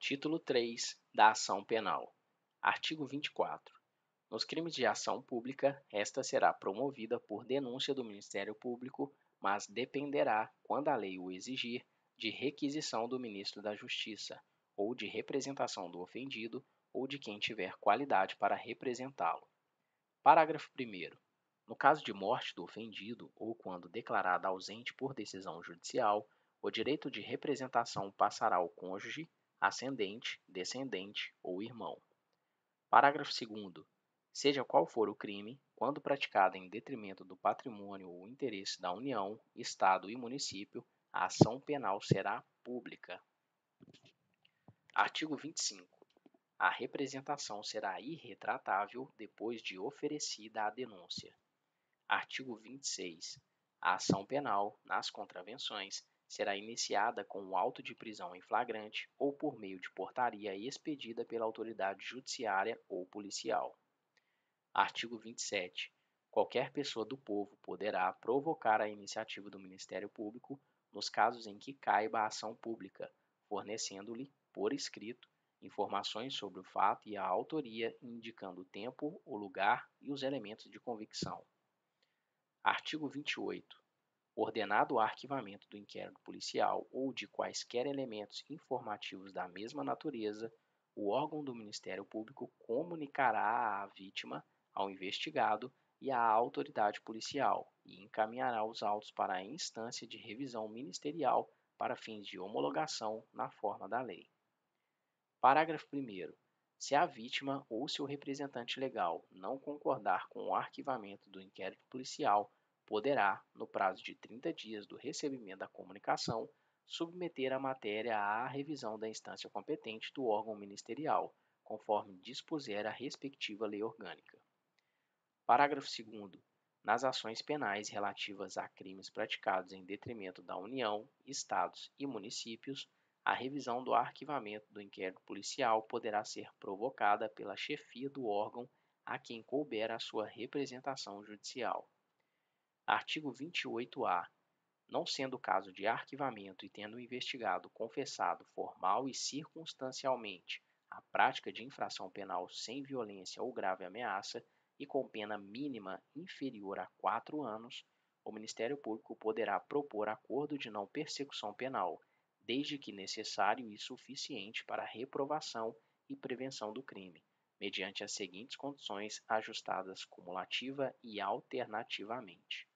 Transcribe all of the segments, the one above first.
Título 3 da Ação Penal. Artigo 24. Nos crimes de ação pública, esta será promovida por denúncia do Ministério Público, mas dependerá, quando a lei o exigir, de requisição do Ministro da Justiça, ou de representação do ofendido, ou de quem tiver qualidade para representá-lo. Parágrafo 1º. No caso de morte do ofendido ou quando declarado ausente por decisão judicial, o direito de representação passará ao cônjuge, ascendente, descendente ou irmão. Parágrafo 2º. Seja qual for o crime, quando praticado em detrimento do patrimônio ou interesse da União, Estado e município, a ação penal será pública. Artigo 25. A representação será irretratável depois de oferecida a denúncia. Artigo 26. A ação penal, nas contravenções, será iniciada com o auto de prisão em flagrante ou por meio de portaria expedida pela autoridade judiciária ou policial. Artigo 27. Qualquer pessoa do povo poderá provocar a iniciativa do Ministério Público nos casos em que caiba a ação pública, fornecendo-lhe, por escrito, informações sobre o fato e a autoria, indicando o tempo, o lugar e os elementos de convicção. Artigo 28. Ordenado o arquivamento do inquérito policial ou de quaisquer elementos informativos da mesma natureza, o órgão do Ministério Público comunicará à vítima, ao investigado e à autoridade policial e encaminhará os autos para a instância de revisão ministerial para fins de homologação na forma da lei. Parágrafo 1º. Se a vítima ou seu representante legal não concordar com o arquivamento do inquérito policial, poderá, no prazo de 30 dias do recebimento da comunicação, submeter a matéria à revisão da instância competente do órgão ministerial, conforme dispuser a respectiva lei orgânica. Parágrafo 2º. Nas ações penais relativas a crimes praticados em detrimento da União, Estados e municípios, a revisão do arquivamento do inquérito policial poderá ser provocada pela chefia do órgão a quem couber a sua representação judicial. Artigo 28-A. Não sendo caso de arquivamento e tendo o investigado confessado formal e circunstancialmente a prática de infração penal sem violência ou grave ameaça e com pena mínima inferior a 4 anos, o Ministério Público poderá propor acordo de não persecução penal, desde que necessário e suficiente para a reprovação e prevenção do crime, mediante as seguintes condições ajustadas cumulativa e alternativamente.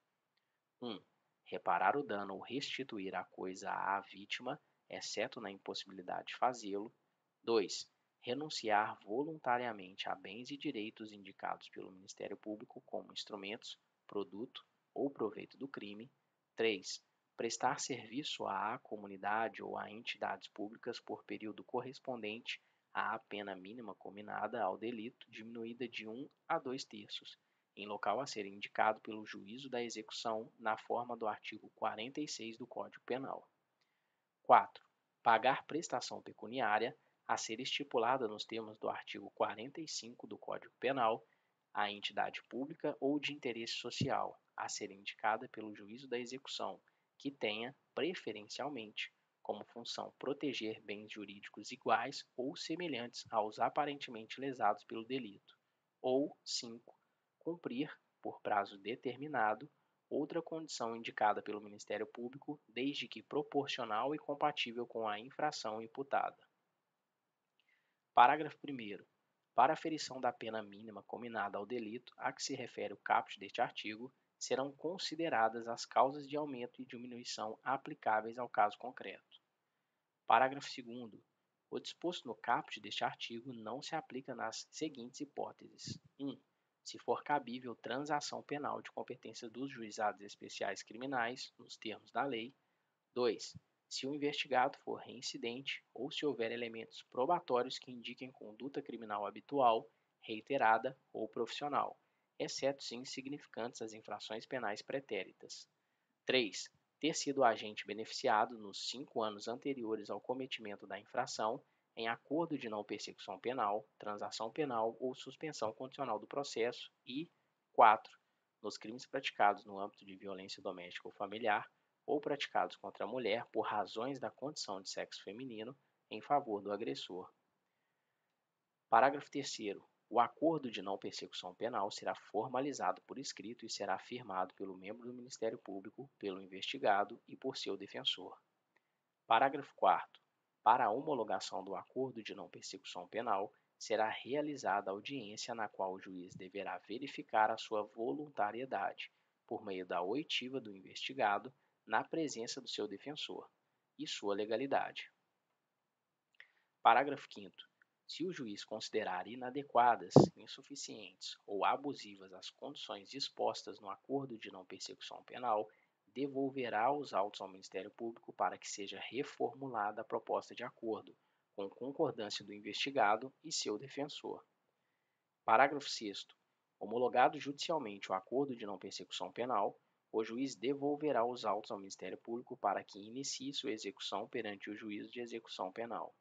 1. Reparar o dano ou restituir a coisa à vítima, exceto na impossibilidade de fazê-lo. 2. Renunciar voluntariamente a bens e direitos indicados pelo Ministério Público como instrumentos, produto ou proveito do crime. 3. Prestar serviço à comunidade ou a entidades públicas por período correspondente à pena mínima combinada ao delito, diminuída de 1 a 2/3, em local a ser indicado pelo juízo da execução na forma do artigo 46 do Código Penal. 4. Pagar prestação pecuniária a ser estipulada nos termos do artigo 45 do Código Penal à entidade pública ou de interesse social, a ser indicada pelo juízo da execução, que tenha, preferencialmente, como função proteger bens jurídicos iguais ou semelhantes aos aparentemente lesados pelo delito. Ou 5. Cumprir, por prazo determinado, outra condição indicada pelo Ministério Público, desde que proporcional e compatível com a infração imputada. Parágrafo 1º. Para a aferição da pena mínima combinada ao delito a que se refere o caput deste artigo, serão consideradas as causas de aumento e diminuição aplicáveis ao caso concreto. Parágrafo 2º. O disposto no caput deste artigo não se aplica nas seguintes hipóteses. 1. Se for cabível transação penal de competência dos juizados especiais criminais, nos termos da lei. 2. Se o investigado for reincidente ou se houver elementos probatórios que indiquem conduta criminal habitual, reiterada ou profissional, exceto se insignificantes as infrações penais pretéritas. 3. Ter sido agente beneficiado nos 5 anos anteriores ao cometimento da infração em acordo de não persecução penal, transação penal ou suspensão condicional do processo e 4. Nos crimes praticados no âmbito de violência doméstica ou familiar ou praticados contra a mulher por razões da condição de sexo feminino, em favor do agressor. Parágrafo 3º. O acordo de não persecução penal será formalizado por escrito e será firmado pelo membro do Ministério Público, pelo investigado e por seu defensor. Parágrafo 4º. Para a homologação do acordo de não persecução penal, será realizada audiência na qual o juiz deverá verificar a sua voluntariedade, por meio da oitiva do investigado, na presença do seu defensor, e sua legalidade. Parágrafo 5º. Se o juiz considerar inadequadas, insuficientes ou abusivas as condições dispostas no acordo de não persecução penal, devolverá os autos ao Ministério Público para que seja reformulada a proposta de acordo, com concordância do investigado e seu defensor. Parágrafo 6º. Homologado judicialmente o acordo de não persecução penal, o juiz devolverá os autos ao Ministério Público para que inicie sua execução perante o juízo de execução penal.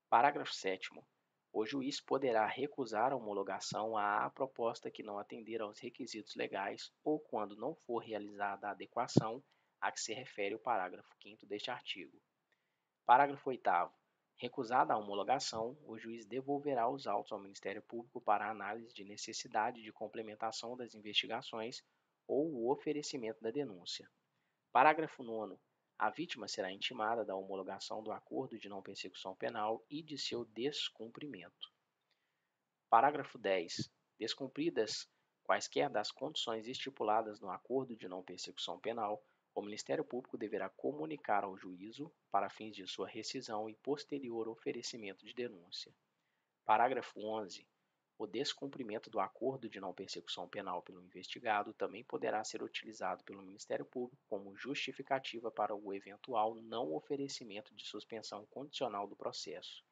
Parágrafo 7º. O juiz poderá recusar a homologação à proposta que não atender aos requisitos legais ou quando não for realizada a adequação a que se refere o parágrafo 5º deste artigo. Parágrafo 8º. Recusada a homologação, o juiz devolverá os autos ao Ministério Público para análise de necessidade de complementação das investigações ou o oferecimento da denúncia. Parágrafo 9º. A vítima será intimada da homologação do acordo de não persecução penal e de seu descumprimento. Parágrafo 10. Descumpridas quaisquer das condições estipuladas no acordo de não persecução penal, o Ministério Público deverá comunicar ao juízo para fins de sua rescisão e posterior oferecimento de denúncia. Parágrafo 11. O descumprimento do acordo de não persecução penal pelo investigado também poderá ser utilizado pelo Ministério Público como justificativa para o eventual não oferecimento de suspensão condicional do processo.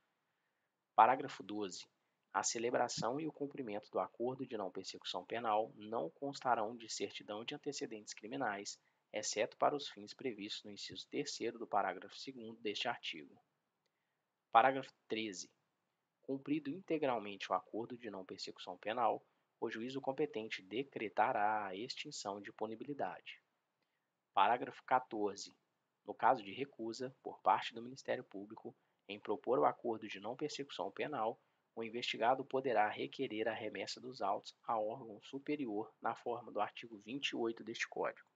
Parágrafo 12. A celebração e o cumprimento do acordo de não persecução penal não constarão de certidão de antecedentes criminais, exceto para os fins previstos no inciso 3º do parágrafo 2º deste artigo. Parágrafo 13. Cumprido integralmente o acordo de não persecução penal, o juízo competente decretará a extinção de punibilidade. Parágrafo 14. No caso de recusa, por parte do Ministério Público, em propor o acordo de não persecução penal, o investigado poderá requerer a remessa dos autos a órgão superior na forma do artigo 28 deste Código.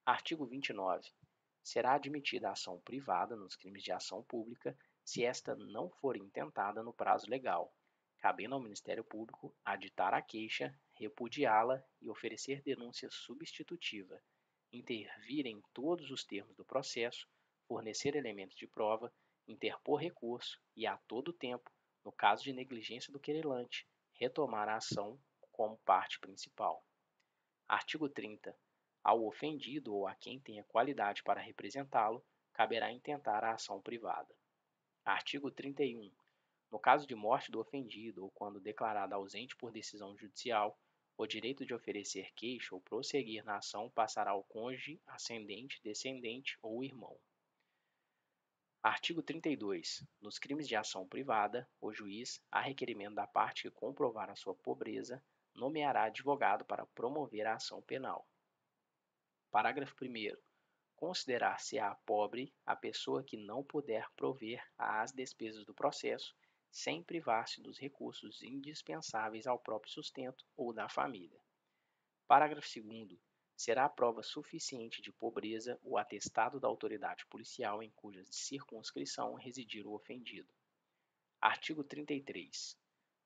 Artigo 29. Será admitida a ação privada nos crimes de ação pública se esta não for intentada no prazo legal, cabendo ao Ministério Público aditar a queixa, repudiá-la e oferecer denúncia substitutiva, intervir em todos os termos do processo, fornecer elementos de prova, interpor recurso e, a todo tempo, no caso de negligência do querelante, retomar a ação como parte principal. Artigo 30. Ao ofendido ou a quem tenha qualidade para representá-lo, caberá intentar a ação privada. Artigo 31. No caso de morte do ofendido ou quando declarado ausente por decisão judicial, o direito de oferecer queixa ou prosseguir na ação passará ao cônjuge, ascendente, descendente ou irmão. Artigo 32. Nos crimes de ação privada, o juiz, a requerimento da parte que comprovar a sua pobreza, nomeará advogado para promover a ação penal. Parágrafo 1º. Considerar-se-á pobre a pessoa que não puder prover às despesas do processo, sem privar-se dos recursos indispensáveis ao próprio sustento ou da família. Parágrafo 2º. Será prova suficiente de pobreza o atestado da autoridade policial em cuja circunscrição residir o ofendido. Artigo 33.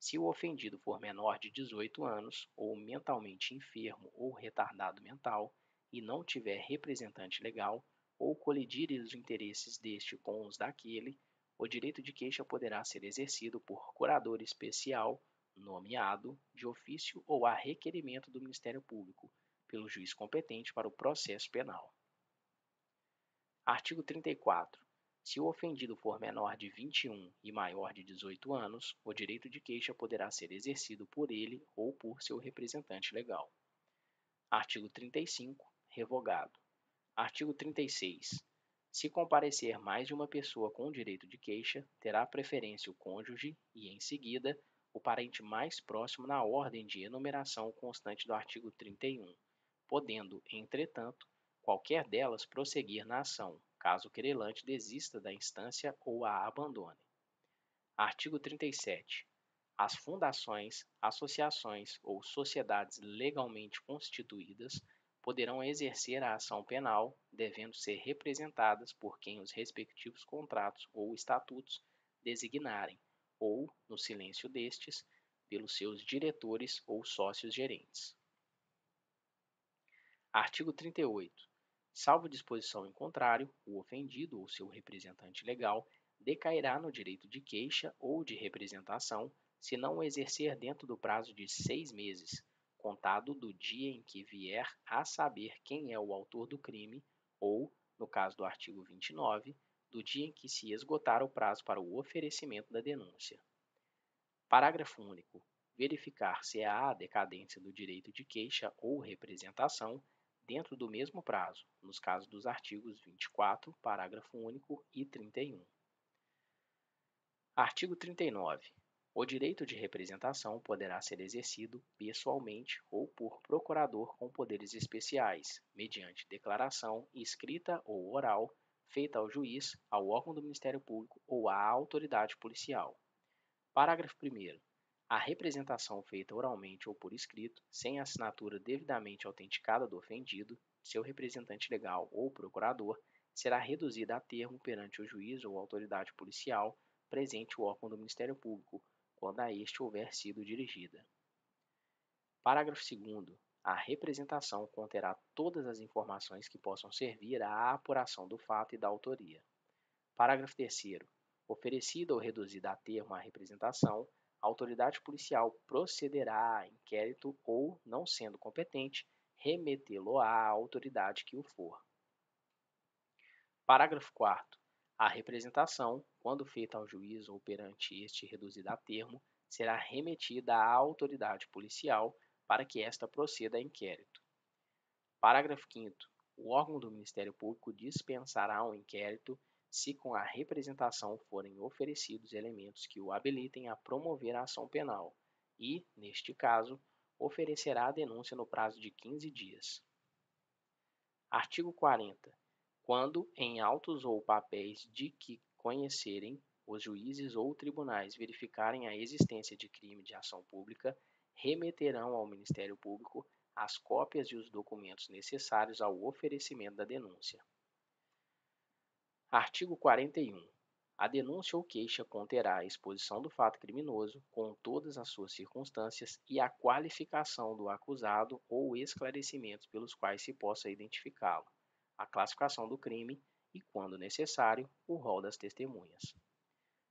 Se o ofendido for menor de 18 anos, ou mentalmente enfermo ou retardado mental, e não tiver representante legal, ou colidir os interesses deste com os daquele, o direito de queixa poderá ser exercido por curador especial, nomeado, de ofício ou a requerimento do Ministério Público, pelo juiz competente para o processo penal. Artigo 34. Se o ofendido for menor de 21 e maior de 18 anos, o direito de queixa poderá ser exercido por ele ou por seu representante legal. Artigo 35. Revogado. Artigo 36. Se comparecer mais de uma pessoa com direito de queixa, terá preferência o cônjuge e, em seguida, o parente mais próximo na ordem de enumeração constante do artigo 31, podendo, entretanto, qualquer delas prosseguir na ação, caso o querelante desista da instância ou a abandone. Artigo 37. As fundações, associações ou sociedades legalmente constituídas poderão exercer a ação penal, devendo ser representadas por quem os respectivos contratos ou estatutos designarem, ou, no silêncio destes, pelos seus diretores ou sócios gerentes. Artigo 38. Salvo disposição em contrário, o ofendido ou seu representante legal decairá no direito de queixa ou de representação se não o exercer dentro do prazo de 6 meses, contado do dia em que vier a saber quem é o autor do crime ou, no caso do artigo 29, do dia em que se esgotar o prazo para o oferecimento da denúncia. Parágrafo único. Verificar se há decadência do direito de queixa ou representação dentro do mesmo prazo, nos casos dos artigos 24, parágrafo único e 31. Artigo 39. O direito de representação poderá ser exercido pessoalmente ou por procurador com poderes especiais, mediante declaração escrita ou oral, feita ao juiz, ao órgão do Ministério Público ou à autoridade policial. Parágrafo 1º. A representação feita oralmente ou por escrito, sem assinatura devidamente autenticada do ofendido, seu representante legal ou procurador, será reduzida a termo perante o juiz ou autoridade policial, presente o órgão do Ministério Público, quando a este houver sido dirigida. Parágrafo 2º. A representação conterá todas as informações que possam servir à apuração do fato e da autoria. Parágrafo 3º. Oferecida ou reduzida a termo a representação, a autoridade policial procederá a inquérito ou, não sendo competente, remetê-lo à autoridade que o for. Parágrafo 4º. A representação, quando feita ao juiz ou perante este reduzida a termo, será remetida à autoridade policial para que esta proceda a inquérito. Parágrafo 5º. O órgão do Ministério Público dispensará um inquérito se com a representação forem oferecidos elementos que o habilitem a promover a ação penal e, neste caso, oferecerá a denúncia no prazo de 15 dias. Artigo 40. Quando, em autos ou papéis de que conhecerem, os juízes ou tribunais verificarem a existência de crime de ação pública, remeterão ao Ministério Público as cópias e os documentos necessários ao oferecimento da denúncia. Artigo 41. A denúncia ou queixa conterá a exposição do fato criminoso, com todas as suas circunstâncias, e a qualificação do acusado ou esclarecimentos pelos quais se possa identificá-lo, a classificação do crime e, quando necessário, o rol das testemunhas.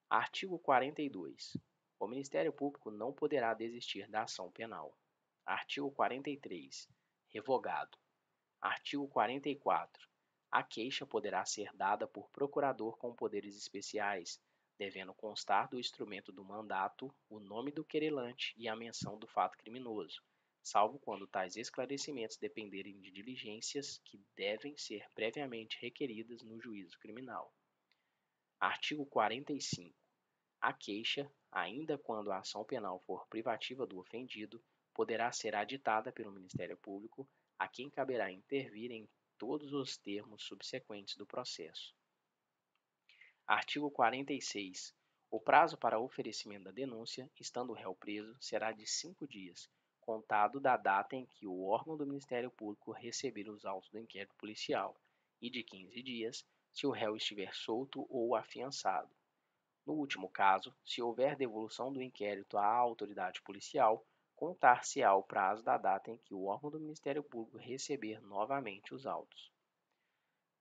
Artigo 42. O Ministério Público não poderá desistir da ação penal. Artigo 43. Revogado. Artigo 44. A queixa poderá ser dada por procurador com poderes especiais, devendo constar do instrumento do mandato o nome do querelante e a menção do fato criminoso, salvo quando tais esclarecimentos dependerem de diligências que devem ser previamente requeridas no juízo criminal. Artigo 45. A queixa, ainda quando a ação penal for privativa do ofendido, poderá ser aditada pelo Ministério Público, a quem caberá intervir em todos os termos subsequentes do processo. Artigo 46. O prazo para oferecimento da denúncia, estando o réu preso, será de 5 dias, contado da data em que o órgão do Ministério Público receber os autos do inquérito policial, e de 15 dias, se o réu estiver solto ou afiançado. No último caso, se houver devolução do inquérito à autoridade policial, contar-se-á o prazo da data em que o órgão do Ministério Público receber novamente os autos.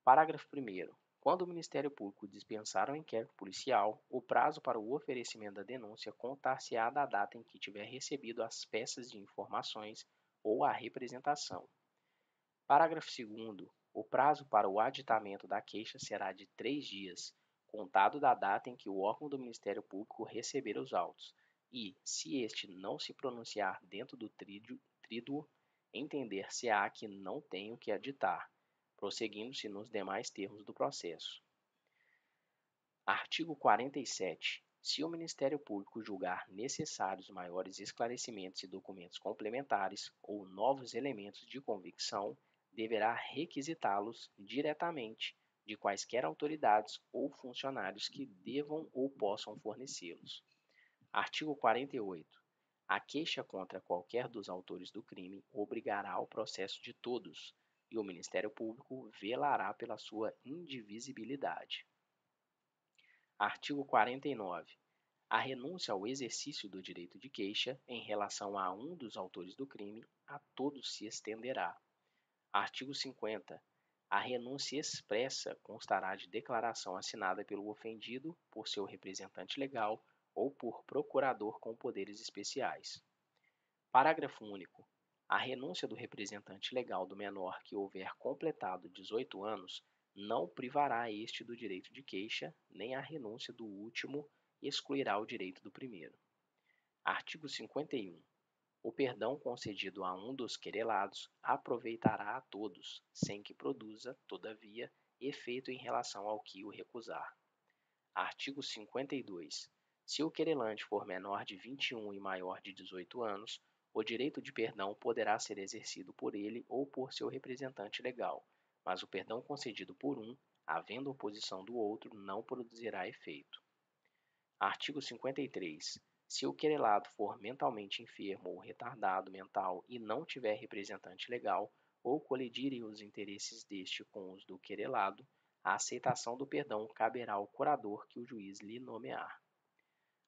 Parágrafo 1º. Quando o Ministério Público dispensar o inquérito policial, o prazo para o oferecimento da denúncia contar-se-á da data em que tiver recebido as peças de informações ou a representação. Parágrafo 2º. O prazo para o aditamento da queixa será de 3 dias, contado da data em que o órgão do Ministério Público receber os autos, e, se este não se pronunciar dentro do tríduo, entender-se-á que não tem o que aditar, prosseguindo-se nos demais termos do processo. Artigo 47. Se o Ministério Público julgar necessários maiores esclarecimentos e documentos complementares ou novos elementos de convicção, deverá requisitá-los diretamente de quaisquer autoridades ou funcionários que devam ou possam fornecê-los. Artigo 48. A queixa contra qualquer dos autores do crime obrigará o processo de todos, e o Ministério Público velará pela sua indivisibilidade. Artigo 49. A renúncia ao exercício do direito de queixa em relação a um dos autores do crime a todos se estenderá. Artigo 50. A renúncia expressa constará de declaração assinada pelo ofendido por seu representante legal ou por procurador com poderes especiais. Parágrafo único. A renúncia do representante legal do menor que houver completado 18 anos não privará este do direito de queixa, nem a renúncia do último excluirá o direito do primeiro. Artigo 51. O perdão concedido a um dos querelados aproveitará a todos, sem que produza, todavia, efeito em relação ao que o recusar. Artigo 52. Se o querelante for menor de 21 e maior de 18 anos, o direito de perdão poderá ser exercido por ele ou por seu representante legal, mas o perdão concedido por um, havendo oposição do outro, não produzirá efeito. Artigo 53. Se o querelado for mentalmente enfermo ou retardado mental e não tiver representante legal, ou colidirem os interesses deste com os do querelado, a aceitação do perdão caberá ao curador que o juiz lhe nomear.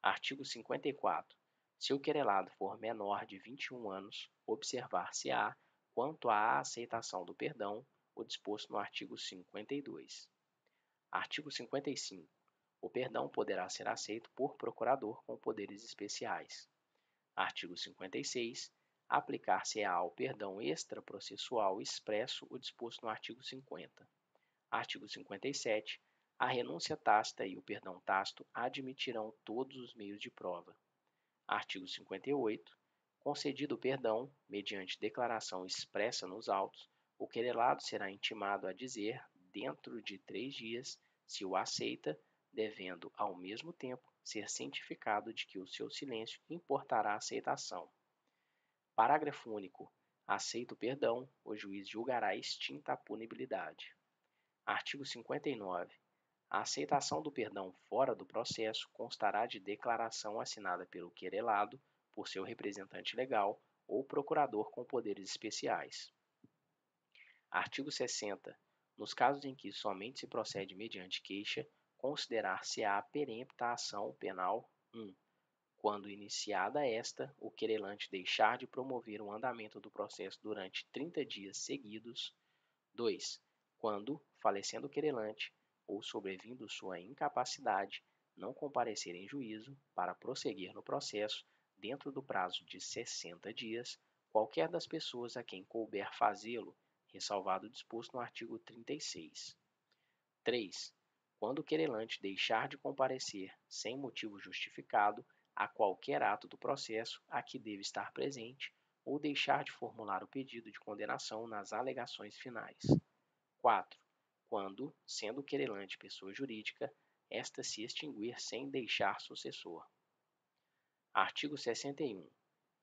Artigo 54. Se o querelado for menor de 21 anos, observar-se-á, quanto à aceitação do perdão, o disposto no artigo 52. Artigo 55. O perdão poderá ser aceito por procurador com poderes especiais. Artigo 56. Aplicar-se-á ao perdão extraprocessual expresso o disposto no artigo 50. Artigo 57. A renúncia tácita e o perdão tácito admitirão todos os meios de prova. Artigo 58. Concedido o perdão, mediante declaração expressa nos autos, o querelado será intimado a dizer, dentro de 3 dias, se o aceita, devendo, ao mesmo tempo, ser cientificado de que o seu silêncio importará a aceitação. Parágrafo único. Aceito o perdão, o juiz julgará extinta a punibilidade. Artigo 59. A aceitação do perdão fora do processo constará de declaração assinada pelo querelado, por seu representante legal ou procurador com poderes especiais. Artigo 60. Nos casos em que somente se procede mediante queixa, considerar-se-á perempta a ação penal 1. Quando iniciada esta, o querelante deixar de promover o andamento do processo durante 30 dias seguidos. 2. Quando, falecendo o querelante, ou sobrevindo sua incapacidade, não comparecer em juízo para prosseguir no processo dentro do prazo de 60 dias, qualquer das pessoas a quem couber fazê-lo, ressalvado o disposto no artigo 36. 3. Quando o querelante deixar de comparecer sem motivo justificado a qualquer ato do processo a que deve estar presente, ou deixar de formular o pedido de condenação nas alegações finais. 4. Quando, sendo o querelante pessoa jurídica, esta se extinguir sem deixar sucessor. Artigo 61.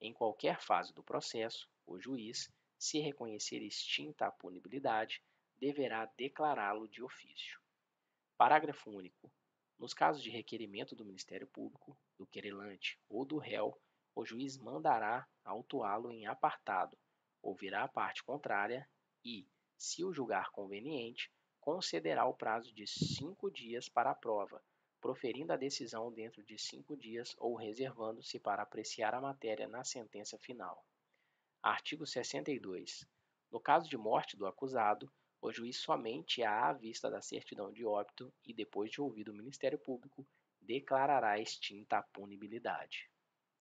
Em qualquer fase do processo, o juiz, se reconhecer extinta a punibilidade, deverá declará-lo de ofício. Parágrafo único. Nos casos de requerimento do Ministério Público, do querelante ou do réu, o juiz mandará autuá-lo em apartado, ouvirá a parte contrária e, se o julgar conveniente, concederá o prazo de 5 dias para a prova, proferindo a decisão dentro de 5 dias ou reservando-se para apreciar a matéria na sentença final. Artigo 62. No caso de morte do acusado, o juiz somente à vista da certidão de óbito e depois de ouvido o Ministério Público, declarará extinta a punibilidade.